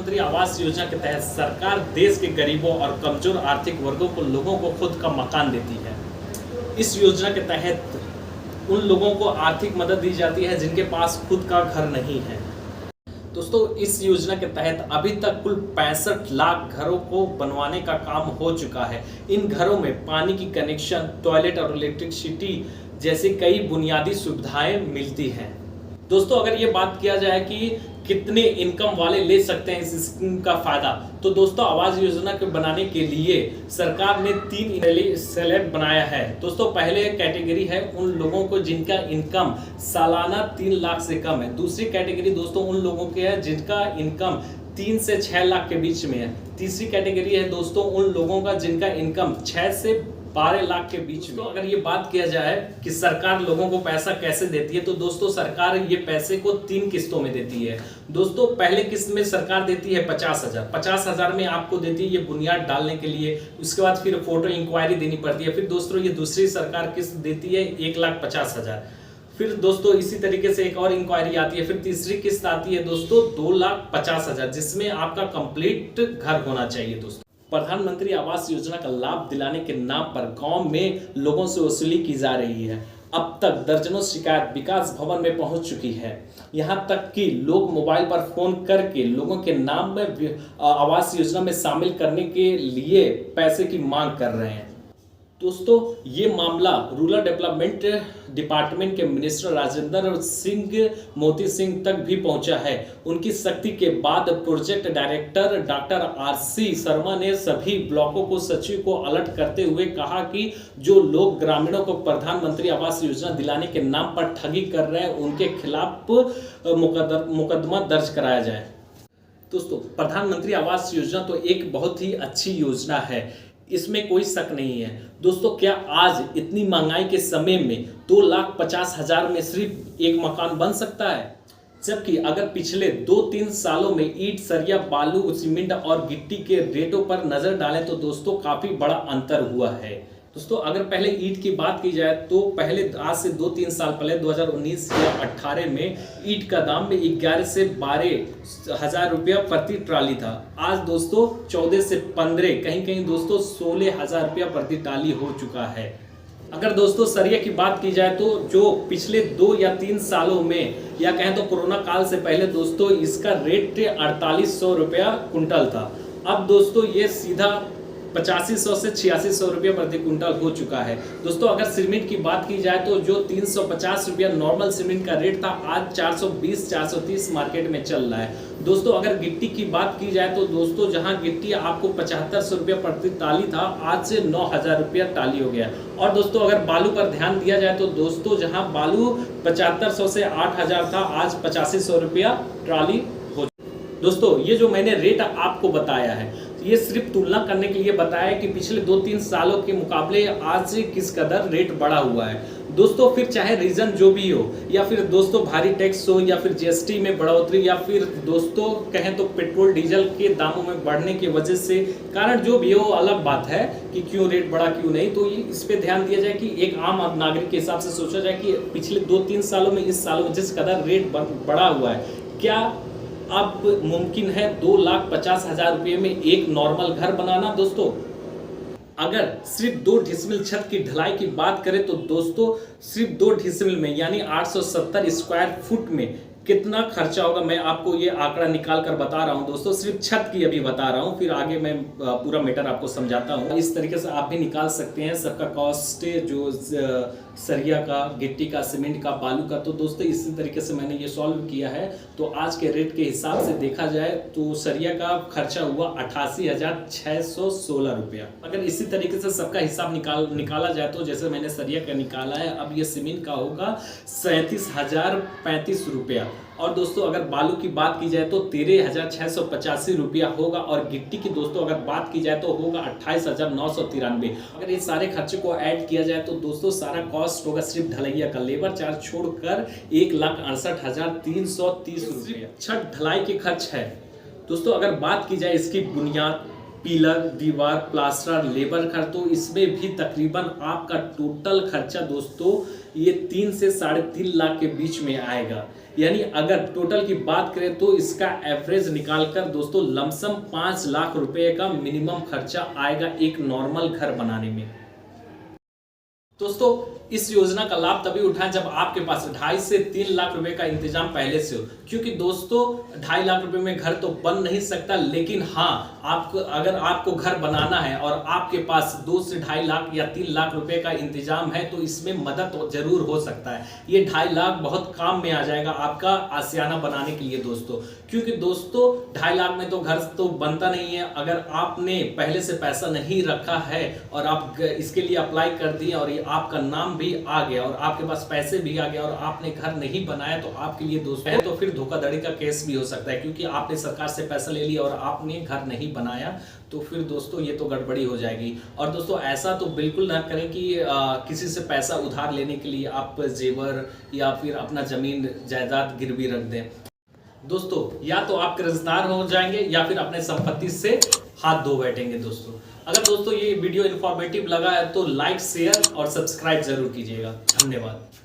प्रधानमंत्री आवास योजना के तहत सरकार देश के गरीबों और कमजोर आर्थिक वर्गों को लोगों को खुद का मकान देती है। इस योजना के तहत उन लोगों को आर्थिक मदद दी जाती है जिनके पास खुद का घर नहीं है। दोस्तों, इस योजना के तहत अभी तक कुल 65 लाख घरों को बनवाने का काम हो चुका है। इन घरों में पानी की कनेक्शन, टॉयलेट और इलेक्ट्रिसिटी जैसी कई बुनियादी सुविधाएं मिलती हैं। दोस्तों, अगर ये बात किया जाए कि कितने इनकम वाले ले सकते हैं इस स्कीम का फायदा, तो दोस्तों आवास योजना के बनाने के लिए सरकार ने 3 स्लैब बनाया है। दोस्तों, पहले कैटेगरी है उन लोगों को जिनका इनकम सालाना 3 लाख से कम है। दूसरी कैटेगरी दोस्तों उन लोगों की है जिनका इनकम 3 से 6 लाख के बीच में है। तीसरी कैटेगरी है दोस्तों उन लोगों का जिनका इनकम 6 से 12 लाख के बीच में। तो अगर ये बात किया जाए कि सरकार लोगों को पैसा कैसे देती है, तो दोस्तों सरकार ये पैसे को 3 किस्तों में देती है। दोस्तों, पहले किस्त में सरकार देती है 50,000। 50,000 में आपको देती है ये बुनियाद डालने के लिए। उसके बाद फिर फोटो इंक्वायरी देनी पड़ती है। फिर दोस्तों ये दूसरी सरकार किस्त देती है 1,50,000। फिर दोस्तों इसी तरीके से एक और इंक्वायरी आती है। फिर तीसरी किस्त आती है दोस्तों 2,50,000, जिसमें आपका कंप्लीट घर होना चाहिए। दोस्तों, प्रधानमंत्री आवास योजना का लाभ दिलाने के नाम पर गांव में लोगों से वसूली की जा रही है। अब तक दर्जनों शिकायत विकास भवन में पहुंच चुकी है। यहां तक कि लोग मोबाइल पर फोन करके लोगों के नाम में आवास योजना में शामिल करने के लिए पैसे की मांग कर रहे हैं। दोस्तों, ये मामला रूरल डेवलपमेंट डिपार्टमेंट के मिनिस्टर राजेंद्र सिंह मोती सिंह तक भी पहुंचा है। उनकी सख्ती के बाद project director doctor RC Sharma ने सभी ब्लॉकों को सचिव को अलर्ट करते हुए कहा कि जो लोग ग्रामीणों को प्रधानमंत्री आवास योजना दिलाने के नाम पर ठगी कर रहे हैं उनके खिलाफ मुकदमा दर्ज कराया जाए। दोस्तों, प्रधानमंत्री आवास योजना तो एक बहुत ही अच्छी योजना है, इसमें कोई शक नहीं है। दोस्तों, क्या आज इतनी महंगाई के समय में 2,50,000 में सिर्फ एक मकान बन सकता है? जबकि अगर पिछले 2-3 सालों में ईंट, सरिया, बालू, सीमेंट और गिट्टी के रेटों पर नजर डालें तो दोस्तों काफी बड़ा अंतर हुआ है। दोस्तों, अगर पहले ईंट की बात की जाए तो पहले आज से 2-3 साल पहले 2019 या 18 में ईंट का दाम में 11 से 12 हजार रुपया प्रति ट्राली था। आज दोस्तों 14 से 15, कहीं कहीं दोस्तों 16 हजार रुपया प्रति ट्राली हो चुका है। अगर दोस्तों सरिया की बात की जाए तो जो पिछले 2 या 3 सालों में या कहें तो कोरोना काल से पहले दोस्तों इसका रेट 4800 रुपया कुंटल था। अब दोस्तों ये सीधा 8500 से 8600 रुपया प्रति कुंटल हो चुका है। दोस्तों, अगर सीमेंट की बात की जाए तो जो 350 रुपया नॉर्मल सीमेंट का रेट था आज 420-430 मार्केट में चल रहा है। दोस्तों, अगर गिट्टी की बात की जाए तो दोस्तों जहां गिट्टी आपको 7500 रुपया प्रति टाली था आज से 9,000 रुपया टाली हो गया। और दोस्तों अगर बालू पर ध्यान दिया जाए तो दोस्तों जहां बालू 7500 से 8,000 था आज 8500 रुपया ट्राली हो। दोस्तों, ये जो मैंने रेट आपको बताया है ये सिर्फ तुलना करने के लिए बताया कि पिछले 2-3 सालों के मुकाबले आज से किस कदर रेट बढ़ा हुआ है। दोस्तों, फिर चाहे रीजन जो भी हो या फिर दोस्तों भारी टैक्स हो या फिर GST में बढ़ोतरी या फिर दोस्तों कहें तो पेट्रोल डीजल के दामों में बढ़ने की वजह से कारण जो भी हो अलग बात है कि क्यों रेट बढ़ा क्यों नहीं। तो इस पे ध्यान दिया जाए कि एक आम नागरिक के हिसाब से सोचा जाए कि पिछले 2-3 सालों में इस सालों में जिस कदर रेट बढ़ा हुआ है, क्या अब मुमकिन है 2,50,000 रुपये में एक नॉर्मल घर बनाना? दोस्तों, अगर सिर्फ 2 डिसमिल छत की ढलाई की बात करें तो दोस्तों सिर्फ 2 डिसमिल में यानी 870 स्क्वायर फुट में कितना खर्चा होगा मैं आपको ये आंकड़ा निकाल कर बता रहा हूं। दोस्तों, सिर्फ छत की अभी बता रहा हूं, फिर आगे मैं पूरा मैटर आपको समझाता हूं। इस तरीके से आप भी निकाल सकते हैं सबका कॉस्ट, जो सरिया का, गिट्टी का, सीमेंट का, बालू का। तो दोस्तों इसी तरीके से मैंने ये सॉल्व किया है। तो आज के रेट के हिसाब से देखा जाए तो सरिया का खर्चा हुआ 88,616 रुपया। अगर इसी तरीके से सबका हिसाब निकाला जाए तो जैसे मैंने सरिया का निकाला है, अब ये सीमेंट का होगा 37,035 रुपया। और दोस्तों अगर बालू की बात की जाए तो 13,685 रुपया होगा। और गिट्टी की दोस्तों अगर बात की जाए तो होगा 28,993। अगर ये सारे खर्चे को ऐड किया जाए तो दोस्तों सारा कॉस्ट होगा सिर्फ ढलैया का लेबर चार्ज छोड़कर 1,68,330 रुपया। छत ढलाई के खर्च है। दोस्तों अगर बात की जाए इसकी बुनियाद, पिलर, दीवार, प्लास्टर, लेबर खर्च, तो इसमें भी तकरीबन आपका टोटल खर्चा दोस्तों ये 3 से 3.5 लाख के बीच में आएगा। यानी अगर टोटल की बात करें तो इसका एवरेज निकालकर दोस्तों लमसम 5 लाख रुपए का मिनिमम खर्चा आएगा एक नॉर्मल घर बनाने में। दोस्तों इस योजना का लाभ तभी उठाएं जब आपके पास 2.5 से 3 लाख रुपए का इंतजाम पहले से हो, क्योंकि दोस्तों 2.5 लाख रुपए में घर तो बन नहीं सकता, लेकिन हाँ आपको अगर आपको घर बनाना है और आपके पास 2 से 2.5 लाख या 3 लाख रुपए का इंतजाम है तो इसमें मदद तो जरूर हो सकता है। ये 2.5 लाख बहुत काम में आ जाएगा आपका आशियाना बनाने के लिए दोस्तों, क्योंकि दोस्तों 2.5 लाख में तो घर तो बनता नहीं है। अगर आपने पहले से पैसा नहीं रखा है और आप इसके लिए अप्लाई कर दिए और आपका नाम भी आ गया और आपके पास पैसे भी आ गया और आपने घर नहीं बनाया तो आपके लिए दोस्तों तो फिर धोखाधड़ी का केस भी हो सकता है, क्योंकि आपने सरकार से पैसा ले लिया और आपने घर नहीं बनाया तो फिर दोस्तों ये तो गड़बड़ी हो जाएगी। और दोस्तों ऐसा तो बिल्कुल ना करें कि किसी से पैसा उधार लेने के लिए आप जेवर या फिर अपना जमीन जायदाद गिरवी रख दें। दोस्तों या तो आप कर्जदार हो जाएंगे या फिर अपने संपत्ति से हाथ धो बैठेंगे दोस्तों। अगर दोस्तों ये वीडियो इन्फॉर्मेटिव लगा है तो लाइक शेयर और सब्सक्राइब जरूर कीजिएगा। धन्यवाद।